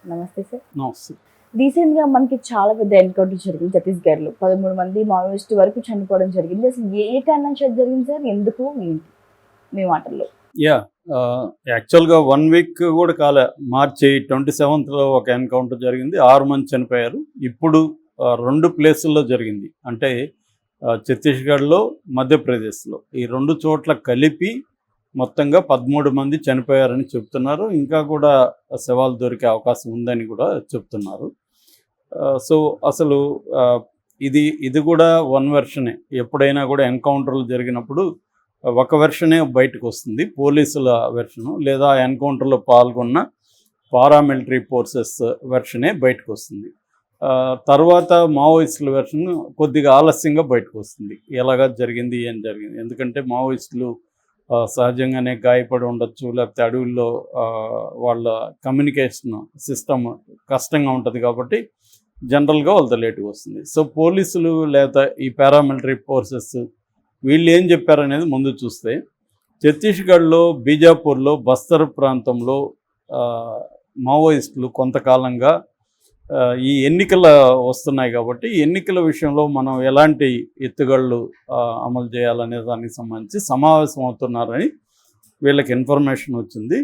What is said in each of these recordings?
నమస్తే సార్. నమస్తే. రీసెంట్‌గా మనకి చాలా పెద్ద ఎన్‌కౌంటర్ జరిగింది ఛత్తీస్‌గఢ్‌లో. 13 మంది మావోయిస్టు వరకు చనిపోవడం జరిగింది. అసలు ఏ కారణం చేత జరిగింది సార్? ఎందుకు? ఏంటి? మీ మాటల్లో. యాహ్! యాక్చువల్‌గా 1 వీక్ కూడా కాలే. మార్చి 27థ్‌లో ఒక ఎన్‌కౌంటర్ జరిగింది. 6 మంది చనిపోయారు. ఇప్పుడు 2 ప్లేసుల్లో జరిగింది. అంటే ఛత్తీస్‌గఢ్‌లో, మధ్యప్రదేశ్‌లో. ఈ 2 చోట్ల కలిపి మొత్తంగా 13 మంది చనిపోయారని చెప్తున్నారు. ఇంకా కూడా శవాలు దొరికే అవకాశం ఉందని కూడా చెప్తున్నారు. సో, అసలు ఇది కూడా వన్ వెర్షనే. ఎప్పుడైనా కూడా ఎన్కౌంటర్లు జరిగినప్పుడు ఒక వెర్షనే బయటకు వస్తుంది, పోలీసుల వెర్షను, లేదా ఎన్కౌంటర్లో పాల్గొన్న పారామిలిటరీ ఫోర్సెస్ వెర్షనే బయటకు వస్తుంది. తర్వాత మావోయిస్టుల వెర్షన్ కొద్దిగా ఆలస్యంగా బయటకు వస్తుంది, ఎలాగా జరిగింది, ఏం జరిగింది. ఎందుకంటే మావోయిస్టులు సహజంగానే గాయపడి ఉండొచ్చు, లేకపోతే అడవుల్లో వాళ్ళ కమ్యూనికేషన్ సిస్టమ్ కష్టంగా ఉంటుంది కాబట్టి జనరల్గా వాళ్ళతో లేటుగా వస్తుంది. సో పోలీసులు లేదా ఈ పారామిలిటరీ ఫోర్సెస్ వీళ్ళు ఏం చెప్పారనేది ముందు చూస్తే, ఛత్తీస్గఢ్లో, బీజాపూర్లో, బస్తర్ ప్రాంతంలో మావోయిస్టులు కొంతకాలంగా ఈ ఎన్నికలు వస్తున్నాయి కాబట్టి ఎన్నికల విషయంలో మనం ఎలాంటి ఎత్తుగళ్ళు అమలు చేయాలనే దానికి సంబంధించి సమావేశం అవుతున్నారని వీళ్ళకి ఇన్ఫర్మేషన్ వచ్చింది.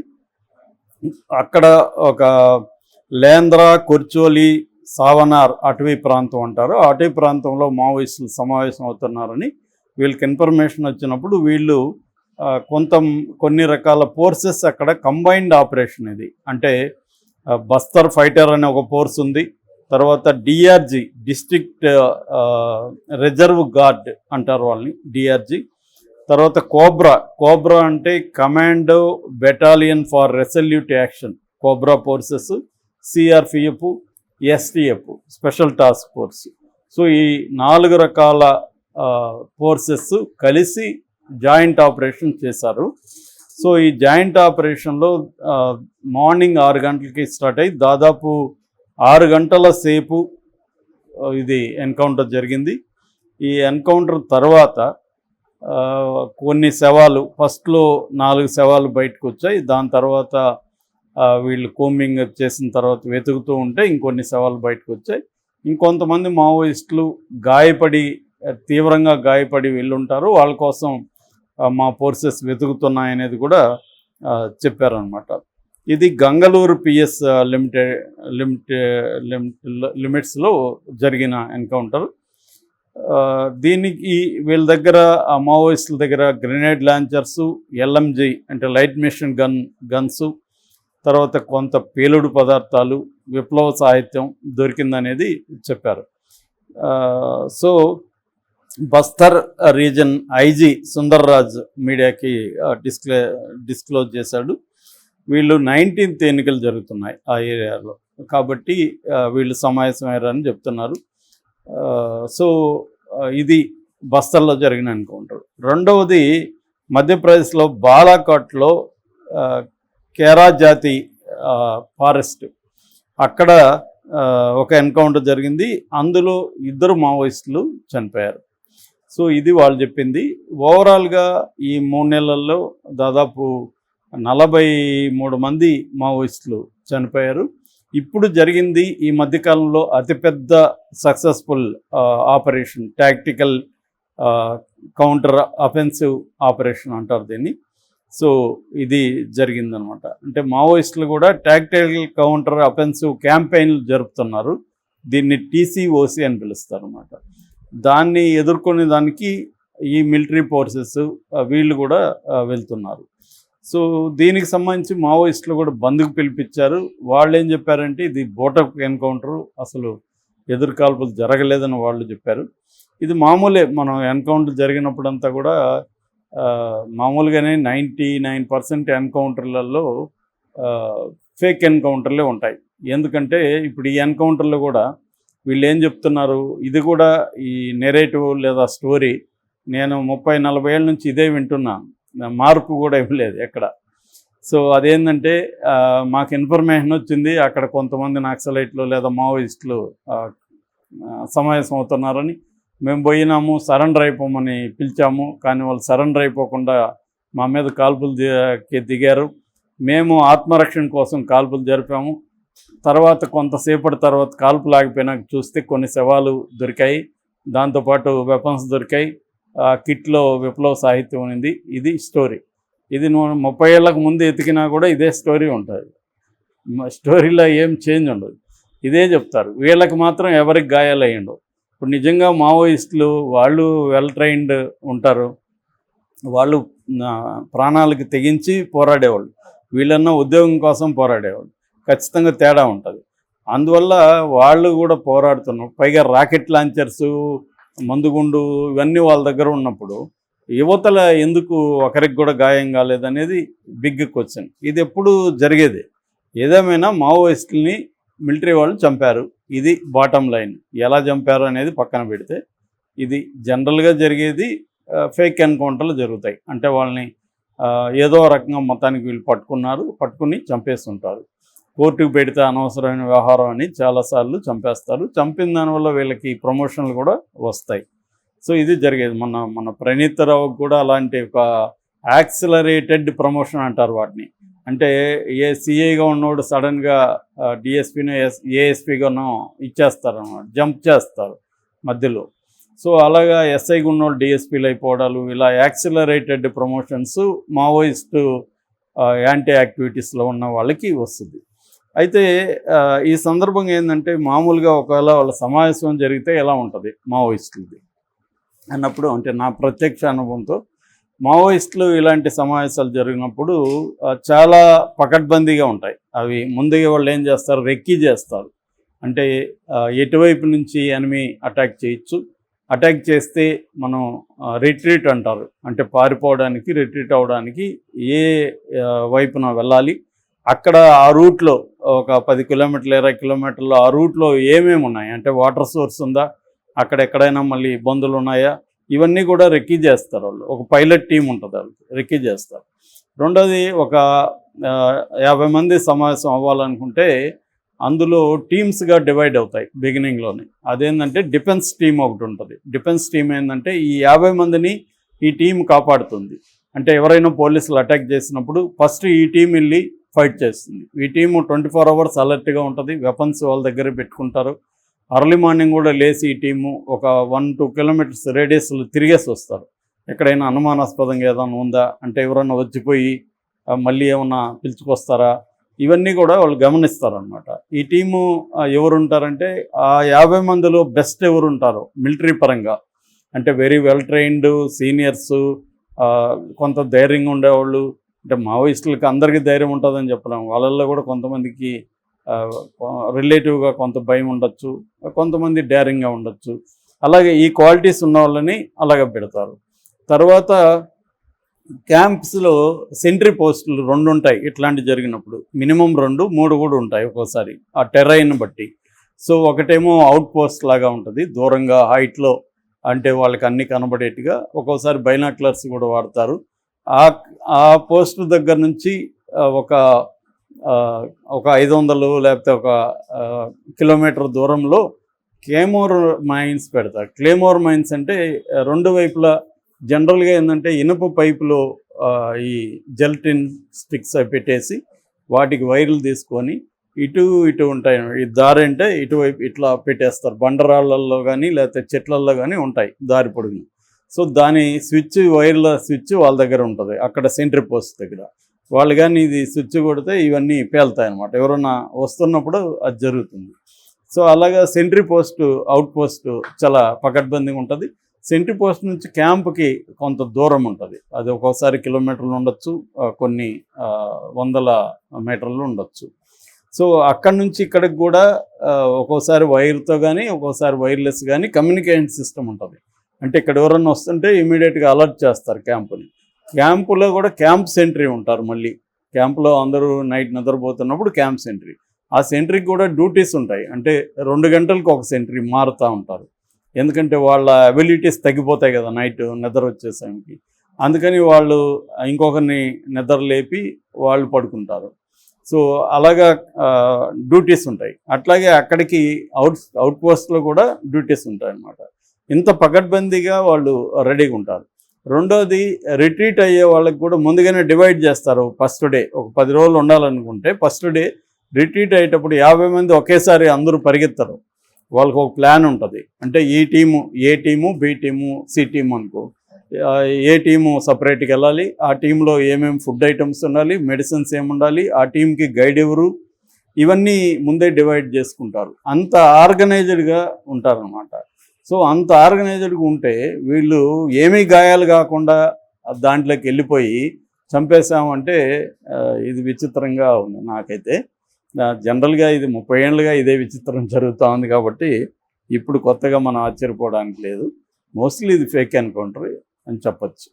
అక్కడ ఒక లేంద్రా, కొర్చోలి, సావనార్ అటవీ ప్రాంతం అంటారు, ఆ అటవీ ప్రాంతంలో మావోయిస్టులు సమావేశం అవుతున్నారని వీళ్ళకి ఇన్ఫర్మేషన్ వచ్చినప్పుడు వీళ్ళు కొన్ని రకాల ఫోర్సెస్ అక్కడ కంబైన్డ్ ఆపరేషన్, ఇది అంటే బస్తర్ ఫైటర్ అనే ఒక ఫోర్స్ ఉంది, తర్వాత డిఆర్జీ, డిస్ట్రిక్ట్ రిజర్వ్ గార్డ్ అంటారు వాళ్ళని, డిఆర్జీ, తర్వాత కోబ్రా అంటే commando battalion for resolute action, cobra forces, CRPF, STF, special task force. So ఈ 4 రకాల ఫోర్సెస్ కలిసి జాయింట్ ఆపరేషన్ చేశారు. సో ఈ జాయింట్ ఆపరేషన్లో మార్నింగ్ 6 గంటలకి స్టార్ట్ అయ్యి దాదాపు 6 గంటల సేపు ఇది ఎన్కౌంటర్ జరిగింది. ఈ ఎన్కౌంటర్ తర్వాత కొన్ని శవాలు, ఫస్ట్లో 4 శవాలు బయటకు వచ్చాయి. దాని తర్వాత వీళ్ళు కోంబింగ్ చేసిన తర్వాత వెతుకుతూ ఉంటే ఇంకొన్ని శవాలు బయటకు వచ్చాయి. ఇంకొంతమంది మావోయిస్టులు తీవ్రంగా గాయపడి వెళ్ళుంటారు, వాళ్ళ కోసం మా ఫోర్సెస్ వెతుకుతున్నాయనేది కూడా చెప్పారనమాట. ఇది గంగలూరు పిఎస్ లిమిట్స్లో జరిగిన ఎన్కౌంటర్. దీనికి వీళ్ళ దగ్గర, ఆ మావోయిస్టుల దగ్గర గ్రెనేడ్ లాంచర్సు, ఎల్ఎంజీ అంటే లైట్ మిషన్ గన్సు, తర్వాత కొంత పేలుడు పదార్థాలు, విప్లవ సాహిత్యం దొరికిందనేది చెప్పారు. So Bastar reason IG Sundarraj మీడియాకి డిస్క్లోజ్ చేశాడు, వీళ్ళు 19th ఎన్నికలు జరుగుతున్నాయి ఆ ఏరియాలో కాబట్టి వీళ్ళు సమావేశమయ్యారని చెప్తున్నారు. సో ఇది బస్తర్లో జరిగిన ఎన్కౌంటర్. రెండవది మధ్యప్రదేశ్లో బాలాకోట్లో కేరా జాతి ఫారెస్ట్, అక్కడ ఒక ఎన్కౌంటర్ జరిగింది. అందులో 2 మావోయిస్టులు చనిపోయారు. సో ఇది వాళ్ళు చెప్పింది. ఓవరాల్గా ఈ 3 నెలల్లో దాదాపు 43 మంది మావోయిస్టులు చనిపోయారు. ఇప్పుడు జరిగింది ఈ మధ్యకాలంలో అతిపెద్ద successful operation, tactical counter offensive operation అంటారు దీన్ని. సో ఇది జరిగిందనమాట. అంటే మావోయిస్టులు కూడా టాక్టికల్ కౌంటర్ అఫెన్సివ్ క్యాంపెయిన్లు జరుపుతున్నారు, దీన్ని టీసీఓసి అని పిలుస్తారు అన్నమాట. దాన్ని ఎదుర్కొనే దానికి ఈ మిలిటరీ ఫోర్సెస్ వీళ్ళు కూడా వెళ్తున్నారు. సో దీనికి సంబంధించి మావోయిస్టులు కూడా బంద్కు పిలిపించారు. వాళ్ళు ఏం చెప్పారంటే ఇది బోటప్ ఎన్కౌంటరు, అసలు ఎదురుకాల్పులు జరగలేదని వాళ్ళు చెప్పారు. ఇది మామూలే, మనం ఎన్కౌంటర్ జరిగినప్పుడంతా కూడా మామూలుగానే 99% ఎన్కౌంటర్లలో ఫేక్ ఎన్కౌంటర్లే ఉంటాయి. ఎందుకంటే ఇప్పుడు ఈ ఎన్కౌంటర్లో కూడా వీళ్ళు ఏం చెప్తున్నారు, ఇది కూడా ఈ నెరేటివ్ లేదా స్టోరీ, నేను 30-40 ఏళ్ళ నుంచి ఇదే వింటున్నాను, మార్పు కూడా ఇవ్వలేదు ఎక్కడ. సో అదేంటంటే మాకు ఇన్ఫర్మేషన్ వచ్చింది, అక్కడ కొంతమంది నక్సలైట్లు లేదా మావోయిస్టులు సమావేశం అవుతున్నారని మేము పోయినాము, సరెండర్ అయిపోమని పిలిచాము, కానీ వాళ్ళు సరెండర్ అయిపోకుండా మా మీద కాల్పులు దిగారు. మేము ఆత్మరక్షణ కోసం కాల్పులు జరిపాము, తర్వాత కొంతసేపటి తర్వాత కాల్పులు ఆగిపోయినాక చూస్తే కొన్ని శవాలు దొరికాయి, దాంతోపాటు వెపన్స్ దొరికాయి, కిట్లో విప్లవ సాహిత్యం ఉంది. ఇది స్టోరీ. ఇది 30 ఏళ్ళకు ముందు ఎతికినా కూడా ఇదే స్టోరీ ఉంటుంది. స్టోరీలో ఏం చేంజ్ ఉండదు, ఇదే చెప్తారు. వీళ్ళకి మాత్రం ఎవరికి గాయాలు అయ్యిండవు. ఇప్పుడు నిజంగా మావోయిస్టులు వాళ్ళు వెల్ ట్రైన్డ్ ఉంటారు, వాళ్ళు ప్రాణాలకు తెగించి పోరాడేవాళ్ళు. వీళ్ళన్నా ఉద్యోగం కోసం పోరాడేవాళ్ళు. ఖచ్చితంగా తేడా ఉంటుంది. అందువల్ల వాళ్ళు కూడా పోరాడుతున్నారు. పైగా రాకెట్ లాంచర్సు, మందుగుండు ఇవన్నీ వాళ్ళ దగ్గర ఉన్నప్పుడు యువతల ఎందుకు ఒకరికి కూడా గాయం కాలేదనేది బిగ్ క్వశ్చన్. ఇది ఎప్పుడు జరిగేది. ఏదేమైనా మావోయిస్టుల్ని మిలిటరీ వాళ్ళు చంపారు. ఇది బాటమ్ లైన్. ఎలా చంపారు అనేది పక్కన పెడితే ఇది జనరల్గా జరిగేది. ఫేక్ ఎన్కౌంటర్లు జరుగుతాయి. అంటే వాళ్ళని ఏదో రకంగా మొత్తానికి వీళ్ళు పట్టుకుని చంపేస్తుంటారు. కోర్టుకు పెడితే అనవసరమైన వ్యవహారం అని చాలాసార్లు చంపేస్తారు. చంపిన దానివల్ల వీళ్ళకి ప్రమోషన్లు కూడా వస్తాయి. సో ఇది జరిగేది. మన ప్రణీత్ రావుకి కూడా అలాంటి ఒక యాక్సిలరేటెడ్ ప్రమోషన్ అంటారు వాటిని. అంటే ఏ సిఐగా ఉన్నవాడు సడన్గా డిఎస్పీనో ఏఎస్పీగానో ఇచ్చేస్తారు అన్నమాట, జంప్ చేస్తారు మధ్యలో. సో అలాగా ఎస్ఐగా ఉన్నవాళ్ళు డిఎస్పీలు అయిపోవడాలు, ఇలా యాక్సిలరేటెడ్ ప్రమోషన్స్ మావోయిస్టు యాంటీ యాక్టివిటీస్లో ఉన్న వాళ్ళకి వస్తుంది. అయితే ఈ సందర్భంగా ఏంటంటే మామూలుగా ఒకవేళ వాళ్ళ సమావేశం జరిగితే ఎలా ఉంటుంది మావోయిస్టులది అన్నప్పుడు, అంటే నా ప్రత్యక్ష అనుభవంతో మావోయిస్టులు ఇలాంటి సమావేశాలు జరిగినప్పుడు చాలా పకడ్బందీగా ఉంటాయి. అవి ముందుగా వాళ్ళు ఏం చేస్తారు, రెక్కీ చేస్తారు. అంటే ఎటువైపు నుంచి ఎనిమి అటాక్ చేయొచ్చు, అటాక్ చేస్తే మనం రిట్రీట్ అంటారు, అంటే పారిపోవడానికి రిట్రీట్ అవ్వడానికి ఏ వైపున వెళ్ళాలి, అక్కడ ఆ రూట్లో ఒక 10 కిలోమీటర్లు 20 కిలోమీటర్లు ఆ రూట్లో ఏమేమి ఉన్నాయి, అంటే వాటర్ సోర్స్ ఉందా, అక్కడ ఎక్కడైనా మళ్ళీ ఇబ్బందులు ఉన్నాయా, ఇవన్నీ కూడా రెక్కీ చేస్తారు వాళ్ళు. ఒక పైలట్ టీం ఉంటుంది, వాళ్ళకి రెక్కీ చేస్తారు. రెండోది, ఒక 50 మంది సమావేశం అవ్వాలనుకుంటే అందులో టీమ్స్గా డివైడ్ అవుతాయి బిగినింగ్లోనే. అదేంటంటే డిఫెన్స్ టీం ఒకటి ఉంటుంది. డిఫెన్స్ టీం ఏంటంటే ఈ 50 మందిని ఈ టీం కాపాడుతుంది. అంటే ఎవరైనా పోలీసులు అటాక్ చేసినప్పుడు ఫస్ట్ ఈ టీం వెళ్ళి ఫైట్ చేస్తుంది. ఈ టీము 24 అవర్స్ అలర్ట్గా ఉంటుంది. వెపన్స్ వాళ్ళ దగ్గర పెట్టుకుంటారు. అర్లీ మార్నింగ్ కూడా లేచి ఈ టీము ఒక 1-2 కిలోమీటర్స్ రేడియస్లో తిరిగేసి వస్తారు. ఎక్కడైనా అనుమానాస్పదంగా ఏదైనా ఉందా, అంటే ఎవరన్నా వచ్చిపోయి మళ్ళీ ఏమన్నా పిలుచుకొస్తారా, ఇవన్నీ కూడా వాళ్ళు గమనిస్తారనమాట. ఈ టీము ఎవరుంటారంటే ఆ 50 మందిలో బెస్ట్ ఎవరు ఉంటారో మిలిటరీ పరంగా, అంటే వెరీ వెల్ ట్రైన్డ్ సీనియర్సు, కొంత ధైర్యంగా ఉండేవాళ్ళు. అంటే మావోయిస్టులకి అందరికీ ధైర్యం ఉంటుందని చెప్పలేము. వాళ్ళల్లో కూడా కొంతమందికి రిలేటివ్గా కొంత భయం ఉండొచ్చు, కొంతమంది డేరింగ్గా ఉండొచ్చు. అలాగే ఈ క్వాలిటీస్ ఉన్న వాళ్ళని అలాగే పెడతారు. తర్వాత క్యాంప్స్లో సెంట్రీ పోస్టులు 2 ఉంటాయి. ఇట్లాంటి జరిగినప్పుడు మినిమం 2, 3 కూడా ఉంటాయి ఒక్కోసారి, ఆ టెర్రైన్ బట్టి. సో ఒకటేమో అవుట్ పోస్ట్ లాగా ఉంటుంది, దూరంగా హైట్లో, అంటే వాళ్ళకి అన్ని కనబడేట్టుగా. ఒక్కోసారి బైనాక్లర్స్ కూడా వాడతారు. ఆ పోస్ట్ దగ్గర నుంచి ఒక 500 లేకపోతే ఒక కిలోమీటర్ దూరంలో క్లేమోర్ మైన్స్ పెడతారు. క్లేమోర్ మైన్స్ అంటే 2 వైపులా జనరల్గా ఏంటంటే ఇనుప పైపులో ఈ జెల్టిన్ స్టిక్స్ అవి పెట్టేసి వాటికి వైర్లు తీసుకొని ఇటు ఉంటాయి. ఈ దారి అంటే ఇటువైపు ఇట్లా పెట్టేస్తారు. బండరాళ్ళల్లో కానీ లేకపోతే చెట్లల్లో కానీ ఉంటాయి దారి పొడుగుని. సో దాని వైర్ల స్విచ్ వాళ్ళ దగ్గర ఉంటుంది, అక్కడ సెంట్రీ పోస్ట్ దగ్గర. వాళ్ళు కానీ ఇది స్విచ్ కొడితే ఇవన్నీ పేలుతాయి అన్నమాట. ఎవరన్నా వస్తున్నప్పుడు అది జరుగుతుంది. సో అలాగా సెంట్రీ పోస్ట్, అవుట్ పోస్ట్ చాలా పకడ్బందీగా ఉంటుంది. సెంట్రీ పోస్ట్ నుంచి క్యాంప్కి కొంత దూరం ఉంటుంది. అది ఒక్కోసారి కిలోమీటర్లు ఉండొచ్చు, కొన్ని 100 మీటర్లు ఉండొచ్చు. సో అక్కడి నుంచి ఇక్కడికి కూడా ఒక్కోసారి వైర్తో కానీ ఒక్కోసారి వైర్లెస్ కానీ కమ్యూనికేషన్ సిస్టమ్ ఉంటుంది. అంటే ఇక్కడ ఎవరన్నా వస్తుంటే ఇమీడియట్గా అలర్ట్ చేస్తారు క్యాంపుని. క్యాంపులో కూడా క్యాంప్ సెంట్రీ ఉంటారు. మళ్ళీ క్యాంపులో అందరూ నైట్ నిద్రపోతున్నప్పుడు క్యాంప్ సెంట్రీ. ఆ సెంట్రీకి కూడా డ్యూటీస్ ఉంటాయి. అంటే 2 గంటలకు ఒక సెంట్రీ మారుతూ ఉంటారు. ఎందుకంటే వాళ్ళ అబిలిటీస్ తగ్గిపోతాయి కదా నైట్ నిద్ర వచ్చేసరికి. అందుకని వాళ్ళు ఇంకొకరిని నిద్ర లేపి వాళ్ళు పడుకుంటారు. సో అలాగా డ్యూటీస్ ఉంటాయి. అట్లాగే అక్కడికి అవుట్ పోస్ట్లో కూడా డ్యూటీస్ ఉంటాయి అన్నమాట. ఇంత పకడ్బందీగా వాళ్ళు రెడీగా ఉంటారు. రెండోది, రిట్రీట్ అయ్యే వాళ్ళకి కూడా ముందుగానే డివైడ్ చేస్తారు. ఫస్ట్ డే ఒక 10 రోజులు ఉండాలనుకుంటే ఫస్ట్ డే రిట్రీట్ అయ్యేటప్పుడు 50 మంది ఒకేసారి అందరూ పరిగెత్తరు. వాళ్ళకు ఒక ప్లాన్ ఉంటుంది. అంటే ఈ team A team, B team, C team అనుకో. ఏ టీము సపరేట్గా వెళ్ళాలి, ఆ టీంలో ఏమేమి ఫుడ్ ఐటమ్స్ ఉండాలి, మెడిసిన్స్ ఏముండాలి, ఆ టీంకి గైడ్ ఎవరు, ఇవన్నీ ముందే డివైడ్ చేసుకుంటారు. అంత ఆర్గనైజ్డ్గా ఉంటారనమాట. సో అంత ఆర్గనైజ్డ్గా ఉంటే వీళ్ళు ఏమీ గాయాలు కాకుండా దాంట్లోకి వెళ్ళిపోయి చంపేశామంటే ఇది విచిత్రంగా ఉంది నాకైతే. జనరల్గా ఇది 30 ఏళ్ళుగా ఇదే విచిత్రం జరుగుతూ ఉంది కాబట్టి ఇప్పుడు కొత్తగా మనం ఆశ్చర్యపోవడానికి లేదు. మోస్ట్లీ ఇది ఫేక్ ఎన్కౌంటర్ అని చెప్పచ్చు.